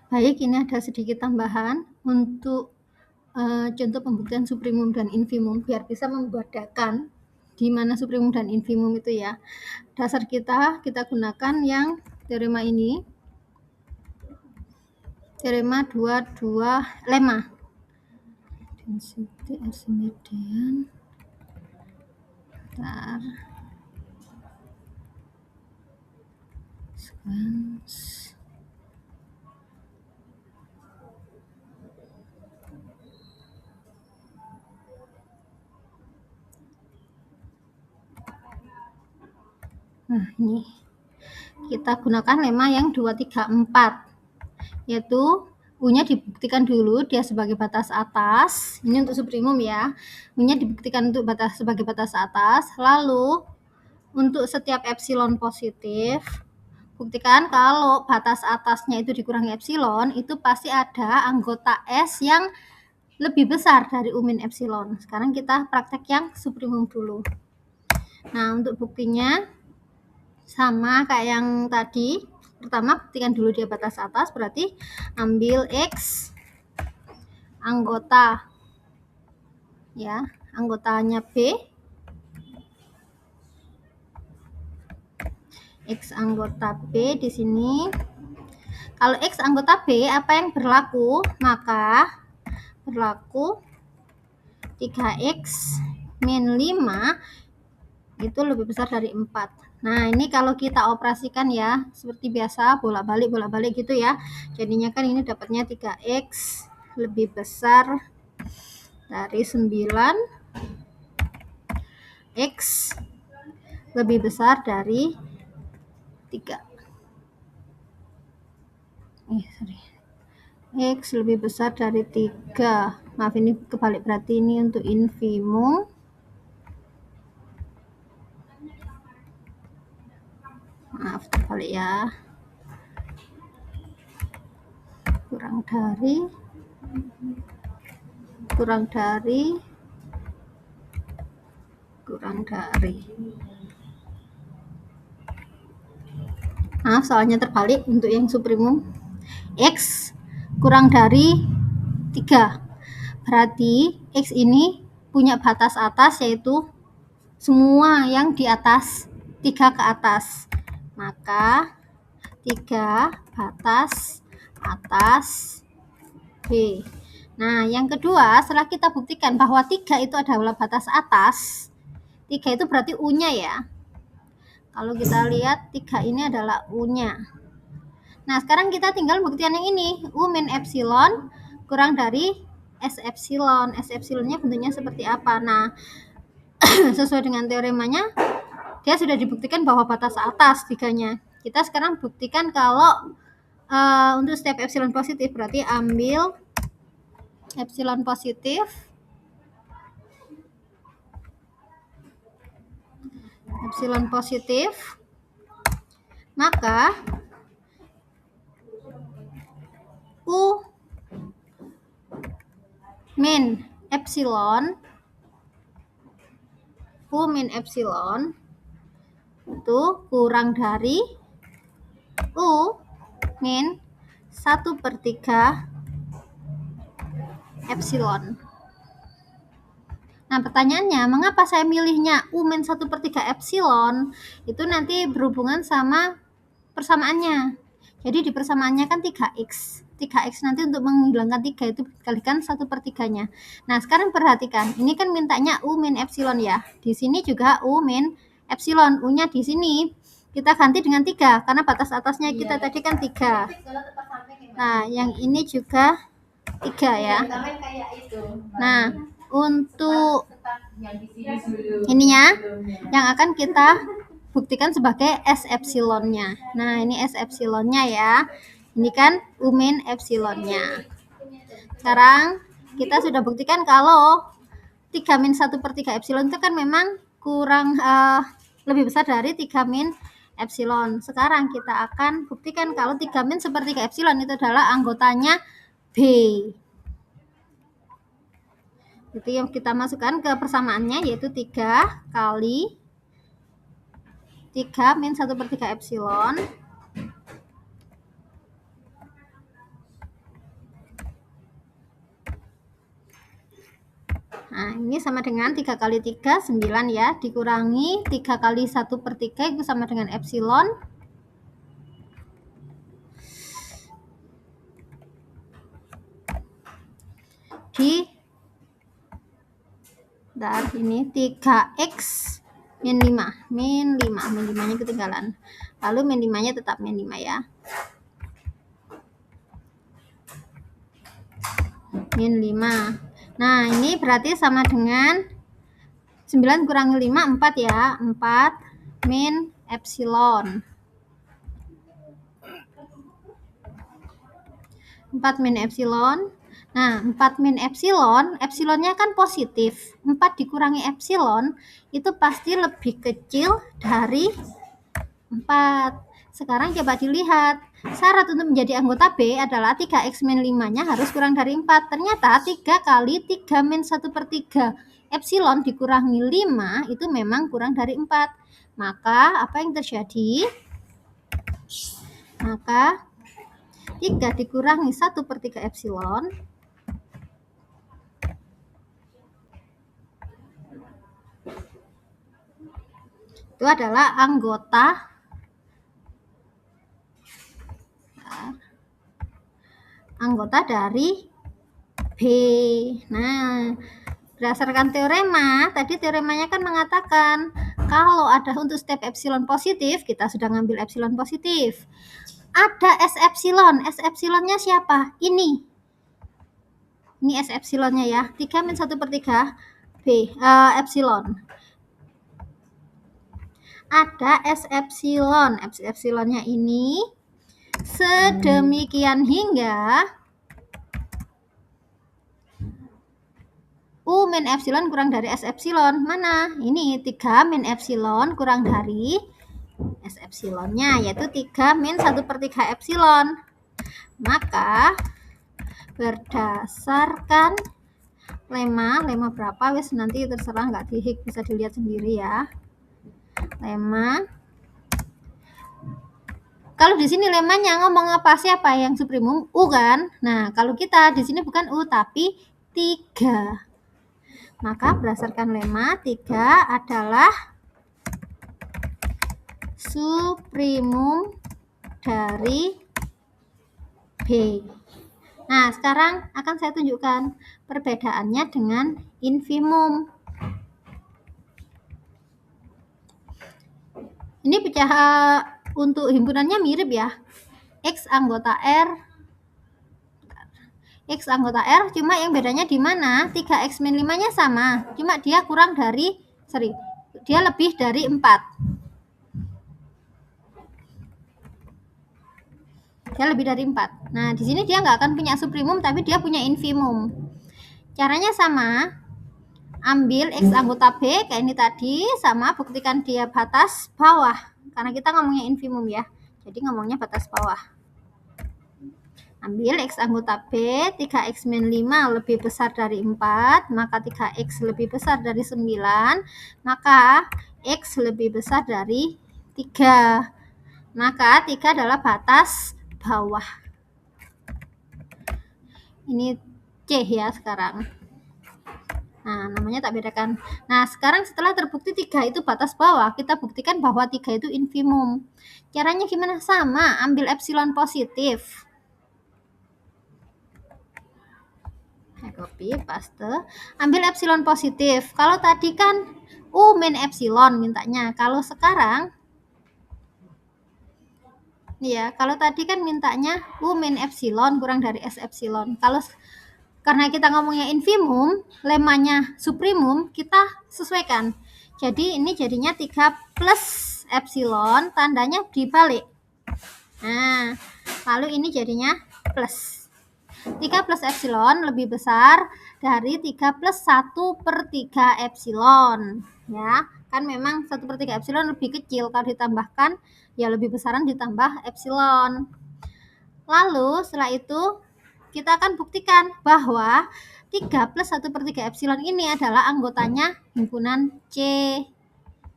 Baik, ini ada sedikit tambahan untuk contoh pembuktian suprimum dan infimum biar bisa membedakan di mana suprimum dan infimum itu ya. Dasar kita gunakan yang teorema ini. Teorema 22 lemma. Density Archimedean. Bentar. Sequence. Nah, ini kita gunakan lemma yang 234, yaitu U-nya dibuktikan dulu dia sebagai batas atas. Ini untuk suprimum ya. U-nya dibuktikan untuk sebagai batas atas. Lalu untuk setiap epsilon positif, buktikan kalau batas atasnya itu dikurangi epsilon, itu pasti ada anggota S yang lebih besar dari U min epsilon. Sekarang kita praktek yang suprimum dulu. Nah, untuk buktinya sama kayak yang tadi. Pertama, buktikan dulu dia batas atas, berarti ambil X anggota ya, anggotanya B, X anggota B di sini. Kalau X anggota B apa yang berlaku? Maka berlaku 3X min 5 itu lebih besar dari 4. Nah, ini kalau kita operasikan ya, seperti biasa, bolak-balik gitu ya. Jadinya kan ini dapatnya 3X lebih besar dari 9, X lebih besar dari 3. X lebih besar dari 3. Maaf, ini kebalik, berarti ini untuk infimum. Maaf, terbalik ya. Kurang dari. Maaf, soalnya terbalik untuk yang suprimum. X kurang dari 3. Berarti X ini punya batas atas, yaitu semua yang di atas 3 ke atas. Maka 3 batas atas B. Nah, yang kedua, setelah kita buktikan bahwa 3 itu adalah batas atas, 3 itu berarti U-nya ya. Kalau kita lihat 3 ini adalah U-nya. Nah, sekarang kita tinggal buktian yang ini. U min epsilon kurang dari S epsilon. S epsilonnya bentuknya seperti apa? Nah, sesuai dengan teoremanya, dia sudah dibuktikan bahwa batas atas 3-nya. Kita sekarang buktikan kalau untuk setiap epsilon positif, berarti ambil epsilon positif. Maka U min epsilon itu kurang dari U min 1/3 epsilon. Nah, pertanyaannya, mengapa saya milihnya U min 1/3 epsilon? Itu nanti berhubungan sama persamaannya. Jadi di persamaannya kan 3X. 3X nanti untuk menghilangkan 3 itu dikalikan 1/3-nya. Nah, sekarang perhatikan. Ini kan mintanya U min epsilon ya. Di sini juga U min epsilon. U-nya di sini kita ganti dengan 3 karena batas atasnya kita tadi kan 3. Nah, yang ini juga 3 ya. Nah, untuk ininya yang akan kita buktikan sebagai S epsilonnya. Nah, ini S epsilonnya ya. Ini kan U min epsilonnya. Sekarang kita sudah buktikan kalau 3 min 1/3 epsilon itu kan memang kurang lebih besar dari 3 min epsilon. Sekarang kita akan buktikan kalau 3 min 1/3 epsilon itu adalah anggotanya B. Itu yang kita masukkan ke persamaannya, yaitu 3 kali 3 min 1/3 epsilon Nah, ini sama dengan 3 kali 3, 9 ya. Dikurangi 3 kali 1/3 itu sama dengan epsilon. Ini 3x min 5. Min 5-nya ketinggalan. Lalu min 5-nya tetap min 5 ya. Min 5. Nah, ini berarti sama dengan 9 kurangi 5, 4 ya. 4 min epsilon. 4 min epsilon. Nah, 4 min epsilon, epsilonnya kan positif. 4 dikurangi epsilon, itu pasti lebih kecil dari 4. Sekarang coba dilihat. Syarat untuk menjadi anggota B adalah 3x min 5-nya harus kurang dari 4. Ternyata 3 kali 3 min 1/3 epsilon dikurangi 5 itu memang kurang dari 4. Maka apa yang terjadi? Maka 3 dikurangi 1/3 epsilon itu adalah anggota dari B. Nah, berdasarkan teorema, tadi teoremanya kan mengatakan kalau ada untuk step epsilon positif, kita sudah ngambil epsilon positif. Ada S epsilon. S epsilonnya siapa? Ini S epsilonnya ya. 3 min 1/3 B epsilon. Ada S epsilon. Epsilonnya ini sedemikian hingga U min epsilon kurang dari S epsilon. Mana? Ini 3 min epsilon kurang dari S epsilonnya, yaitu 3 min 1/3 epsilon. Maka berdasarkan lemma berapa wis nanti terserah, nggak dihik, bisa dilihat sendiri ya. Lemma. Kalau di sini lemmanya ngomong apa, siapa yang suprimum? U kan? Nah, kalau kita di sini bukan U tapi 3. Maka berdasarkan lemma 3 adalah suprimum dari B. Nah, sekarang akan saya tunjukkan perbedaannya dengan infimum. Ini pecahan untuk himpunannya mirip ya. X anggota R, cuma yang bedanya di mana? 3x min 5-nya sama, cuma dia kurang dari, dia lebih dari 4. Dia lebih dari 4. Nah, di sini dia nggak akan punya suprimum, tapi dia punya infimum. Caranya sama. Ambil X anggota B kayak ini tadi, sama buktikan dia batas bawah. Karena kita ngomongnya infimum ya. Jadi ngomongnya batas bawah. Ambil X anggota B, 3x min 5 lebih besar dari 4, maka 3x lebih besar dari 9, maka X lebih besar dari 3. Maka 3 adalah batas bawah. Ini C ya sekarang. Nah, namanya tak bedakan. Nah, sekarang setelah terbukti 3 itu batas bawah, kita buktikan bahwa 3 itu infimum. Caranya gimana? Sama, ambil epsilon positif. Copy, paste. Ambil epsilon positif. Kalau tadi kan U min epsilon mintanya. Kalau sekarang, ya, kalau tadi kan mintanya U min epsilon kurang dari S epsilon. Karena kita ngomongnya infimum, lemmanya suprimum, kita sesuaikan. Jadi ini jadinya 3 plus epsilon, tandanya dibalik. Nah, lalu ini jadinya plus. 3 plus epsilon lebih besar dari 3 plus 1/3 epsilon. Ya, kan memang 1/3 epsilon lebih kecil, kalau ditambahkan ya lebih besaran ditambah epsilon. Lalu setelah itu kita akan buktikan bahwa 3 plus 1/3 epsilon ini adalah anggotanya himpunan C.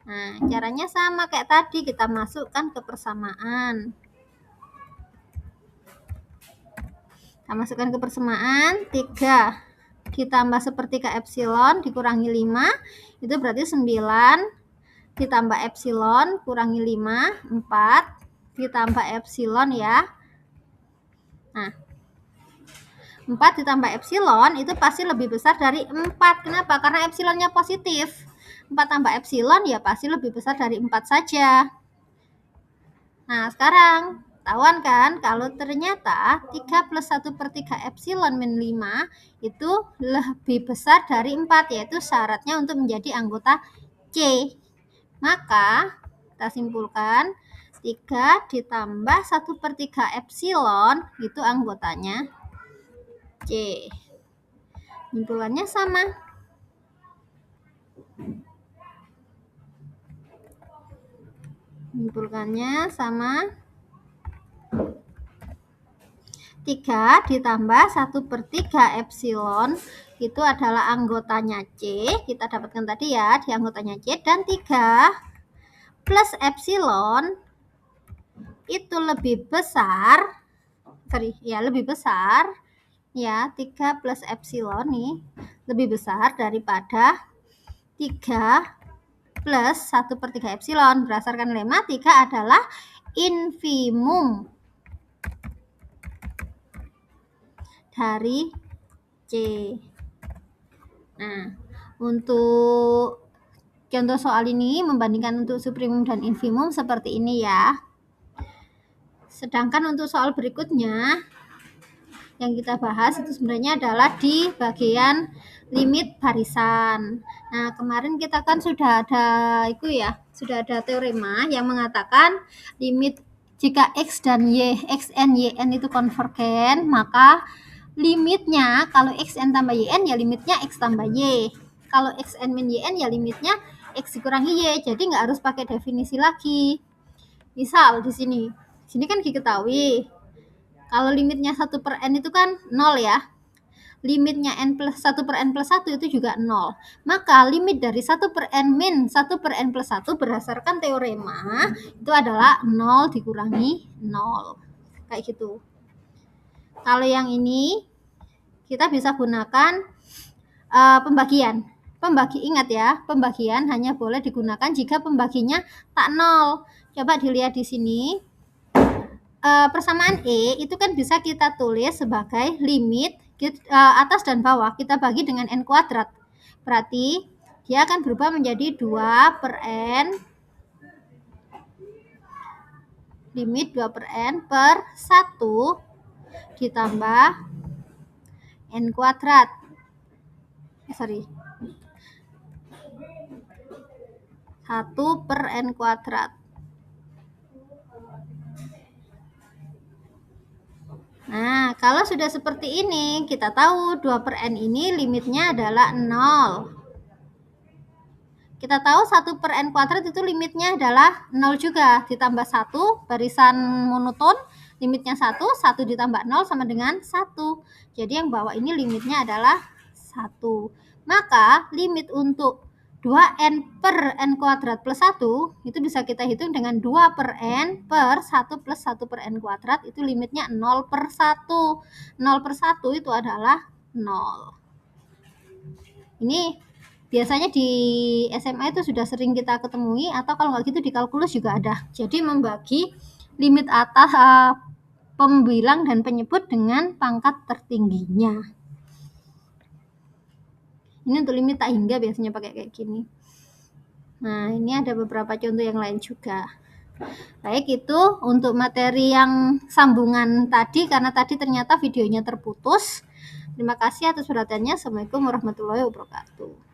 Nah, caranya sama kayak tadi, kita masukkan ke persamaan. Kita masukkan ke persamaan 3 ditambah 1/3 epsilon dikurangi 5, itu berarti 9 ditambah epsilon kurangi 5, 4 ditambah epsilon ya. Nah, 4 ditambah epsilon itu pasti lebih besar dari 4. Kenapa? Karena epsilonnya positif. 4 tambah epsilon ya pasti lebih besar dari 4 saja. Nah, sekarang ketahuan kan kalau ternyata 3 plus 1/3 epsilon min 5 itu lebih besar dari 4, yaitu syaratnya untuk menjadi anggota C. Maka kita simpulkan 3 ditambah 1/3 epsilon itu anggotanya C. Simpulannya sama. Simpulkannya sama. 3 ditambah 1/3 epsilon itu adalah anggotanya C. Kita dapatkan tadi ya di anggotanya C. Dan 3 plus epsilon itu lebih besar. Lebih besar. Ya, 3 plus epsilon nih lebih besar daripada 3 plus 1/3 epsilon. Berdasarkan lemma, 3 adalah infimum dari C. Nah, untuk contoh soal ini membandingkan untuk supremum dan infimum seperti ini ya. Sedangkan untuk soal berikutnya yang kita bahas itu sebenarnya adalah di bagian limit barisan. Nah, kemarin kita kan sudah ada teorema yang mengatakan limit jika x dan y, xn, yn itu konvergen, maka limitnya kalau xn tambah yn ya limitnya x tambah y. Kalau xn min yn ya limitnya x dikurangi y. Jadi nggak harus pakai definisi lagi. Misal di sini kan diketahui kalau limitnya 1/n itu kan 0 ya. Limitnya 1/n plus 1 itu juga 0. Maka limit dari 1/n min 1/n plus 1 berdasarkan teorema itu adalah 0 dikurangi 0. Kayak gitu. Kalau yang ini kita bisa gunakan pembagian. Ingat ya, pembagian hanya boleh digunakan jika pembaginya tak 0. Coba dilihat di sini. Persamaan E itu kan bisa kita tulis sebagai limit atas dan bawah kita bagi dengan n kuadrat. Berarti dia akan berubah menjadi 2/n limit 2/n per 1 ditambah n kuadrat. 1/n kuadrat. Nah, kalau sudah seperti ini, kita tahu 2/n ini limitnya adalah 0. Kita tahu 1/n kuadrat itu limitnya adalah 0 juga. Ditambah 1, barisan monoton, limitnya 1 ditambah 0 sama dengan 1. Jadi yang bawah ini limitnya adalah 1. Maka limit untuk 2n per n kuadrat plus 1 itu bisa kita hitung dengan 2/n per 1 plus 1/n kuadrat, itu limitnya 0/1. 0/1 itu adalah 0. Ini biasanya di SMA itu sudah sering kita ketemui, atau kalau nggak gitu di kalkulus juga ada. Jadi membagi limit atas pembilang dan penyebut dengan pangkat tertingginya. Ini untuk limit tak hingga biasanya pakai kayak gini. Nah, ini ada beberapa contoh yang lain juga. Baik, itu untuk materi yang sambungan tadi, karena tadi ternyata videonya terputus. Terima kasih atas perhatiannya. Assalamualaikum warahmatullahi wabarakatuh.